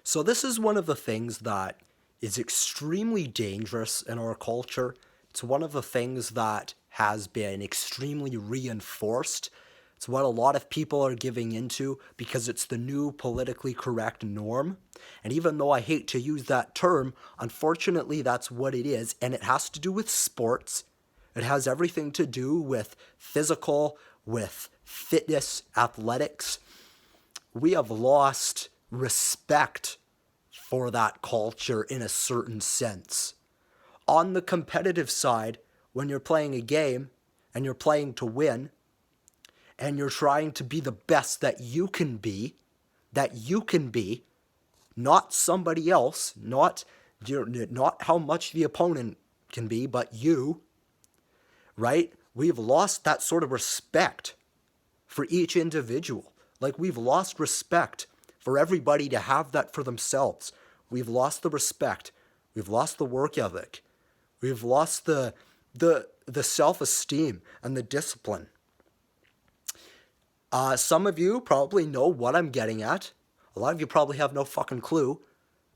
So this is one of the things that is extremely dangerous in our culture. It's one of the things that has been extremely reinforced. It's what a lot of people are giving into because it's the new politically correct norm. And even though I hate to use that term, unfortunately that's what it is. And it has to do with sports. It has everything to do with physical, with fitness, athletics. We have lost respect for that culture in a certain sense. On the competitive side, when you're playing a game and you're playing to win and you're trying to be the best that you can be, not somebody else, not how much the opponent can be, but you, right? We've lost that sort of respect for each individual. Like we've lost respect for everybody to have that for themselves. We've lost the respect. We've lost the work ethic. We've lost the self-esteem and the discipline. Some of you probably know what I'm getting at. A lot of you probably have no fucking clue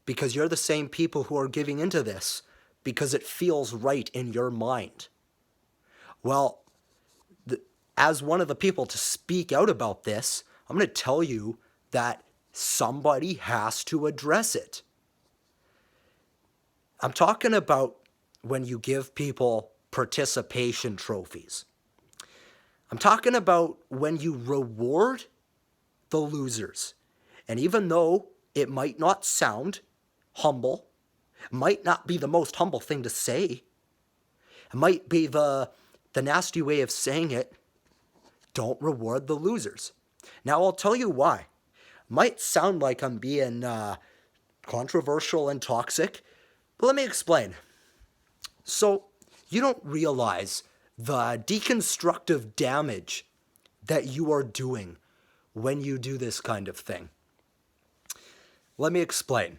because you're the same people who are giving into this because it feels right in your mind. Well, as one of the people to speak out about this, I'm going to tell you that somebody has to address it. I'm talking about when you give people participation trophies. I'm talking about when you reward the losers. And even though it might not sound humble, it might not be the most humble thing to say, it might be the nasty way of saying it, don't reward the losers. Now, I'll tell you why. Might sound like I'm being controversial and toxic, but let me explain. So, you don't realize the deconstructive damage that you are doing when you do this kind of thing. Let me explain.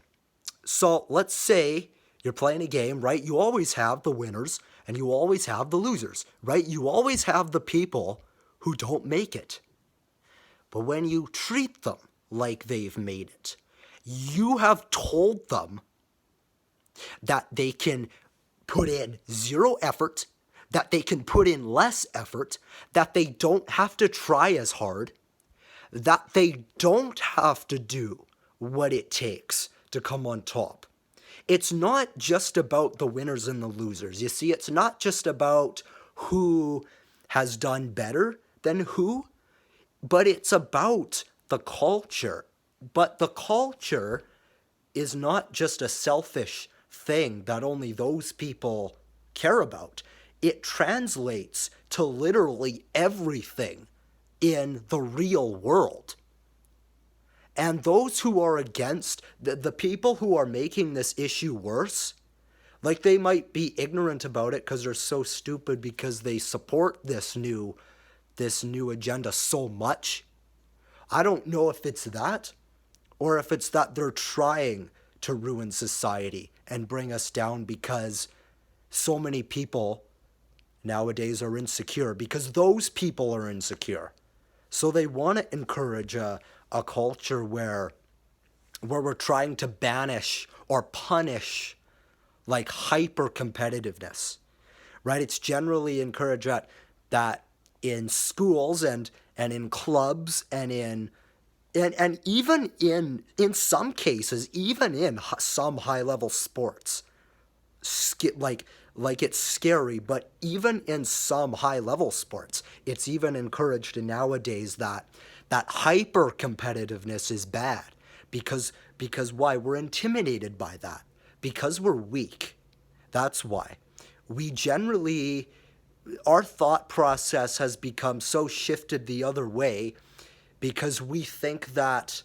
So, let's say you're playing a game, right? You always have the winners and you always have the losers, right? You always have the people who don't make it. But when you treat them like they've made it, you have told them that they can put in zero effort, that they can put in less effort, that they don't have to try as hard, that they don't have to do what it takes to come on top. It's not just about the winners and the losers. You see, it's not just about who has done better than who, but it's about the culture. But the culture is not just a selfish thing that only those people care about. It translates to literally everything in the real world. And those who are against, the people who are making this issue worse, like they might be ignorant about it because they're so stupid because they support this new agenda so much. I don't know if it's that or if it's that they're trying to ruin society and bring us down because so many people nowadays are insecure because those people are insecure. So they want to encourage a culture where we're trying to banish or punish like hyper competitiveness, right? It's generally encouraged that in schools and in clubs and even in some cases, even in some high level sports, like it's scary, but even in some high level sports, it's even encouraged nowadays that hyper competitiveness is bad because why? We're intimidated by that because we're weak. That's why. We generally, our thought process has become so shifted the other way because we think that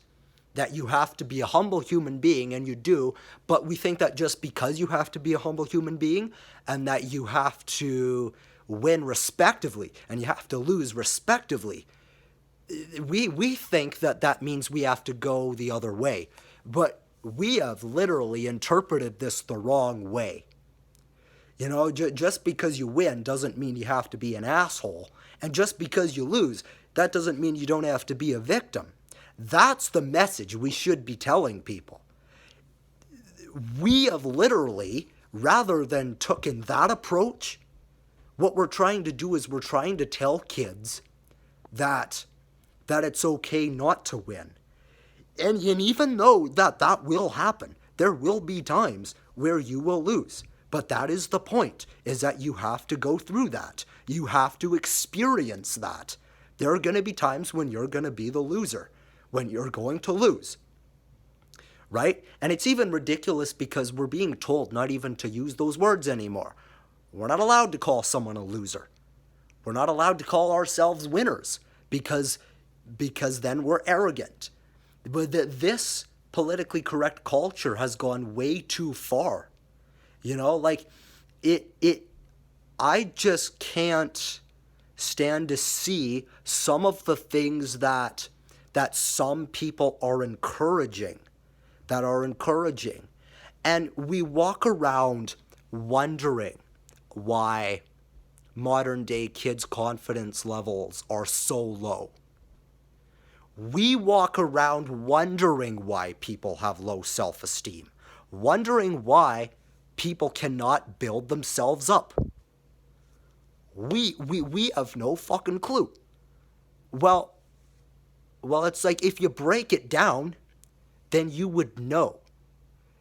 you have to be a humble human being, and you do, but we think that just because you have to be a humble human being and that you have to win respectively and you have to lose respectively, we think that means we have to go the other way. But we have literally interpreted this the wrong way. You know, just because you win doesn't mean you have to be an asshole. And just because you lose, that doesn't mean you don't have to be a victim. That's the message we should be telling people. we have literally, rather than taken that approach, what we're trying to do is we're trying to tell kids that it's okay not to win. And even though that will happen, there will be times where you will lose. But that is the point, is that you have to go through that. You have to experience that. There are going to be times when you're going to be the loser, when you're going to lose. Right? And it's even ridiculous because we're being told not even to use those words anymore. We're not allowed to call someone a loser. We're not allowed to call ourselves winners because then we're arrogant. But this politically correct culture has gone way too far. You know, like I just can't stand to see some of the things that some people are encouraging. And we walk around wondering why modern day kids' confidence levels are so low. We walk around wondering why people have low self-esteem, wondering why people cannot build themselves up. We have no fucking clue. Well, it's like if you break it down, then you would know.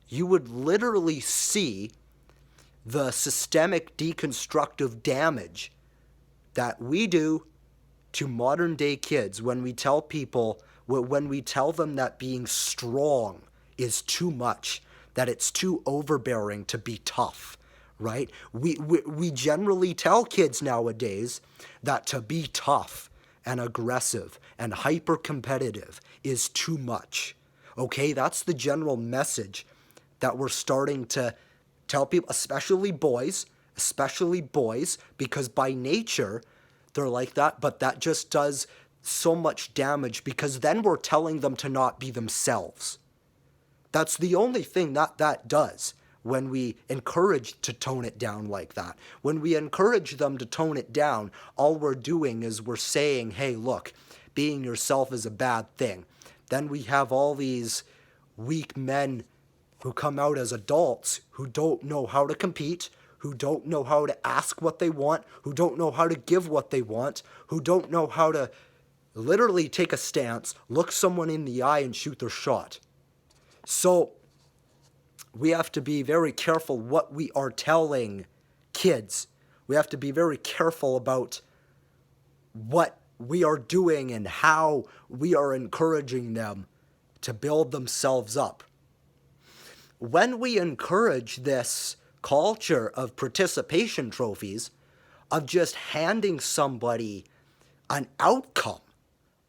You would literally see the systemic deconstructive damage that we do to modern day kids when we tell them that being strong is too much, that it's too overbearing to be tough, right? We generally tell kids nowadays that to be tough and aggressive and hyper-competitive is too much. Okay, that's the general message that we're starting to tell people, especially boys, because by nature they're like that, but that just does so much damage because then we're telling them to not be themselves. That's the only thing that does when we encourage to tone it down like that. When we encourage them to tone it down, all we're doing is we're saying, hey, look, being yourself is a bad thing. Then we have all these weak men who come out as adults who don't know how to compete, who don't know how to ask what they want, who don't know how to give what they want, who don't know how to literally take a stance, look someone in the eye and shoot their shot. So we have to be very careful what we are telling kids. We have to be very careful about what we are doing and how we are encouraging them to build themselves up. When we encourage this culture of participation trophies, of just handing somebody an outcome,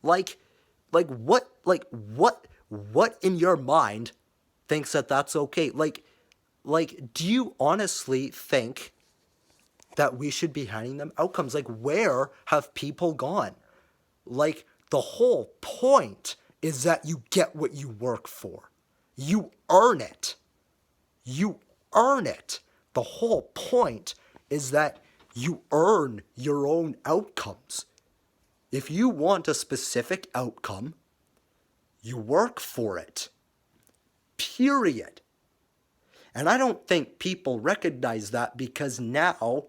like what in your mind thinks that that's okay? Like, do you honestly think that we should be handing them outcomes? Like, where have people gone? Like, the whole point is that you get what you work for. You earn it. You earn it. The whole point is that you earn your own outcomes. If you want a specific outcome, you work for it. Period. And I don't think people recognize that because now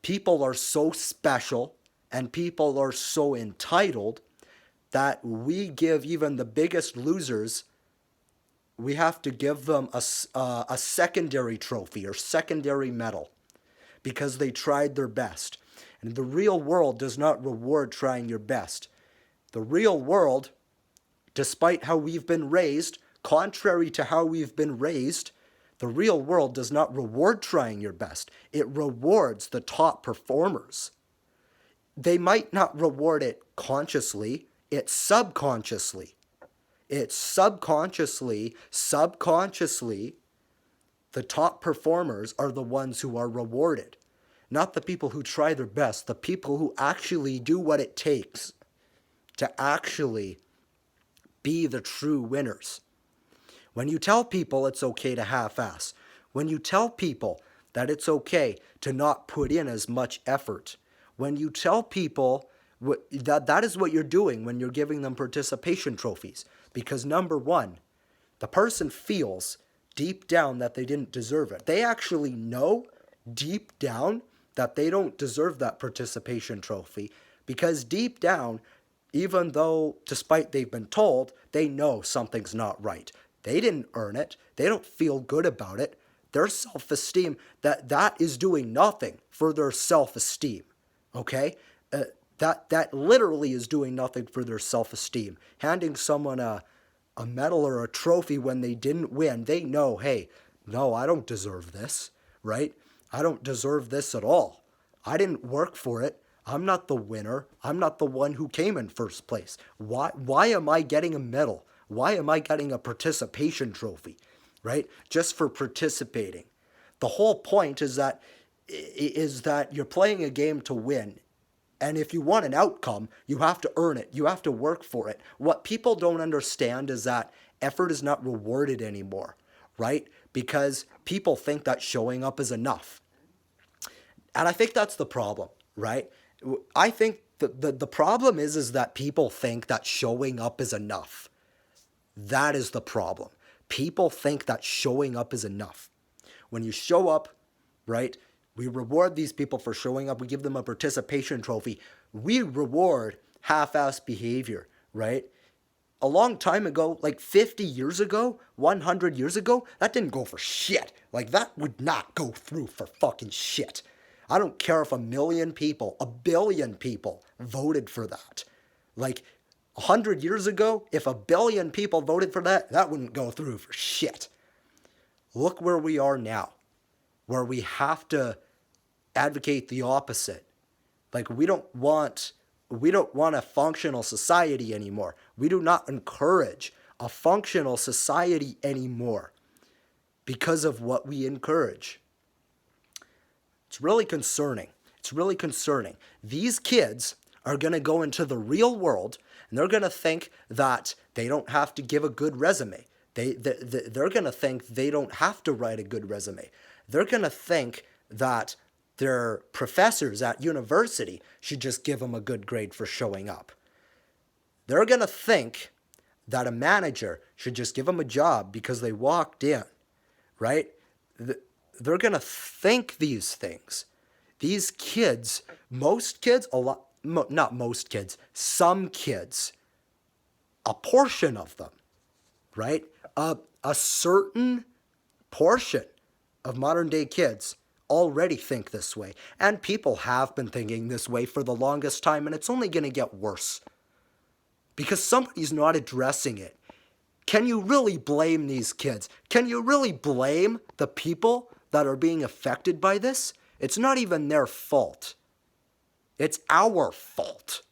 people are so special and people are so entitled that we give even the biggest losers, we have to give them a secondary trophy or secondary medal because they tried their best. And the real world does not reward trying your best. The real world, despite how we've been raised, contrary to how we've been raised, the real world does not reward trying your best. It rewards the top performers. They might not reward it consciously, it's subconsciously. It's subconsciously, the top performers are the ones who are rewarded. Not the people who try their best, the people who actually do what it takes to actually be the true winners. When you tell people it's okay to half-ass, when you tell people that it's okay to not put in as much effort, when you tell people that is what you're doing when you're giving them participation trophies. Because number one, the person feels deep down that they didn't deserve it. They actually know deep down that they don't deserve that participation trophy, because deep down, even though despite they've been told, they know something's not right. They didn't earn it. They don't feel good about it. Their self-esteem, that is doing nothing for their self-esteem. Okay? That literally is doing nothing for their self-esteem. Handing someone a medal or a trophy when they didn't win, they know, hey, no, I don't deserve this, right? I don't deserve this at all. I didn't work for it. I'm not the winner. I'm not the one who came in first place. Why am I getting a medal? Why am I getting a participation trophy, right? Just for participating. The whole point is that you're playing a game to win. And if you want an outcome, you have to earn it. You have to work for it. What people don't understand is that effort is not rewarded anymore, right? Because people think that showing up is enough. And I think that's the problem, right? I think the problem is that people think that showing up is enough. That is the problem. People think that showing up is enough. When you show up, right, we reward these people for showing up. We give them a participation trophy. We reward half-assed behavior, right? A long time ago, like 50 years ago, 100 years ago, that didn't go for shit. Like, that would not go through for fucking shit. I don't care if 1 million people, 1 billion people voted for that. Like, 100 years ago, if 1 billion people voted for that, that wouldn't go through for shit. Look where we are now, where we have to advocate the opposite. Like, we don't want a functional society anymore. We do not encourage a functional society anymore because of what we encourage. It's really concerning. It's really concerning. These kids are going to go into the real world and they're going to think that they don't have to give a good resume. They're going to think they don't have to write a good resume. They're going to think that their professors at university should just give them a good grade for showing up. They're going to think that a manager should just give them a job because they walked in, right? They're going to think these things. These kids, most kids, not most kids, some kids, a portion of them, right? A certain portion of modern day kids already think this way. And people have been thinking this way for the longest time, and it's only going to get worse. Because somebody's not addressing it. Can you really blame these kids? Can you really blame the people that are being affected by this? It's not even their fault. It's our fault.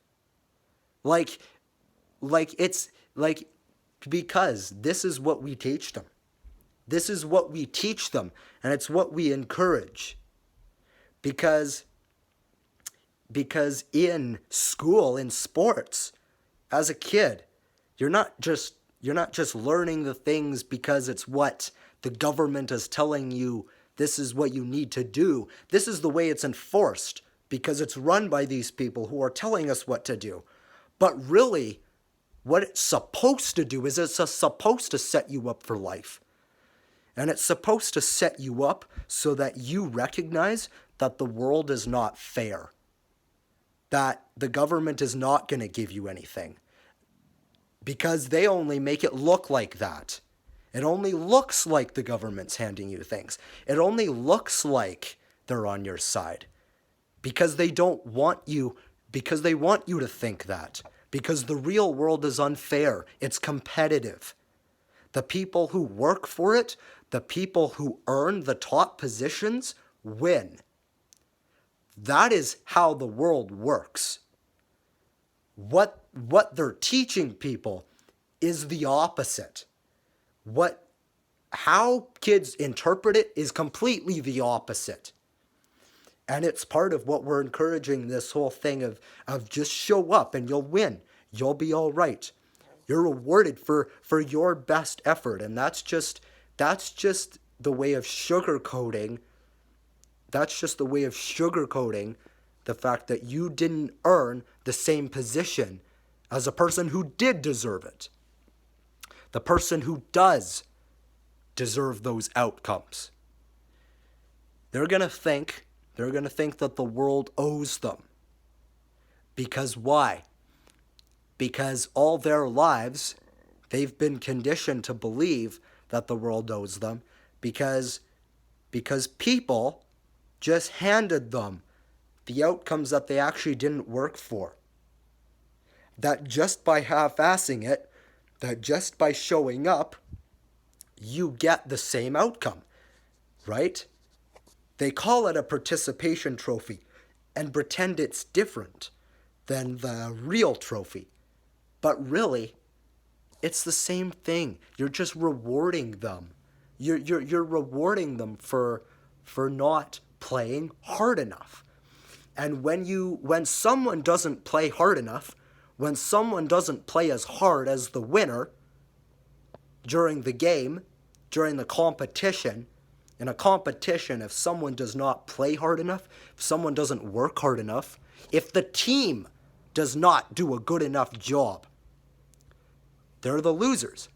Because this is what we teach them. This is what we teach them, and it's what we encourage. Because in school, in sports, as a kid, you're not just learning the things because it's what the government is telling you, this is what you need to do. This is the way it's enforced because it's run by these people who are telling us what to do. But really, what it's supposed to do is it's supposed to set you up for life. And it's supposed to set you up so that you recognize that the world is not fair. That the government is not going to give you anything. Because they only make it look like that. It only looks like the government's handing you things. It only looks like they're on your side. Because they want you to think that. Because the real world is unfair. It's competitive. The people who work for it, the people who earn the top positions, win. That is how the world works. What they're teaching people is the opposite. How kids interpret it is completely the opposite. And it's part of what we're encouraging, this whole thing of just show up and you'll win. You'll be all right. You're rewarded for your best effort. And that's just the way of sugarcoating. That's just the way of sugarcoating the fact that you didn't earn the same position as a person who did deserve it. The person who does deserve those outcomes. They're going to think that the world owes them. Because why? Because all their lives, they've been conditioned to believe that the world owes them because people just handed them the outcomes that they actually didn't work for. That just by half-assing it, that just by showing up, you get the same outcome, right? They call it a participation trophy and pretend it's different than the real trophy. But really, it's the same thing. You're just rewarding them. You're rewarding them for not playing hard enough. And when someone doesn't play hard enough, when someone doesn't play as hard as the winner during the game, during the competition, in a competition, if someone does not play hard enough, if someone doesn't work hard enough, if the team does not do a good enough job, they're the losers.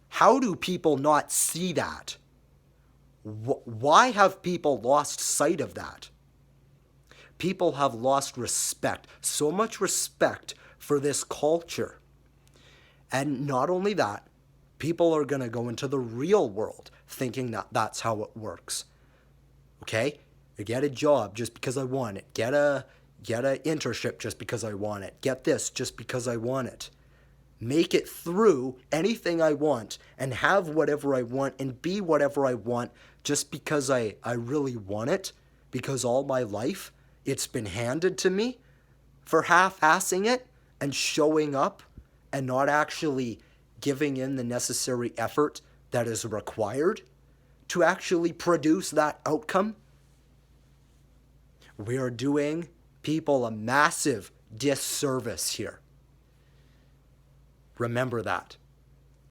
How do people not see that? Why have people lost sight of that? People have lost respect, so much respect for this culture. And not only that, people are going to go into the real world thinking that that's how it works. Okay? I get a job just because I want it. Get a internship just because I want it. Get this just because I want it. Make it through anything I want and have whatever I want and be whatever I want just because I really want it, because all my life it's been handed to me. For half-assing it and showing up and not actually giving in the necessary effort that is required to actually produce that outcome, we are doing people a massive disservice here. Remember that.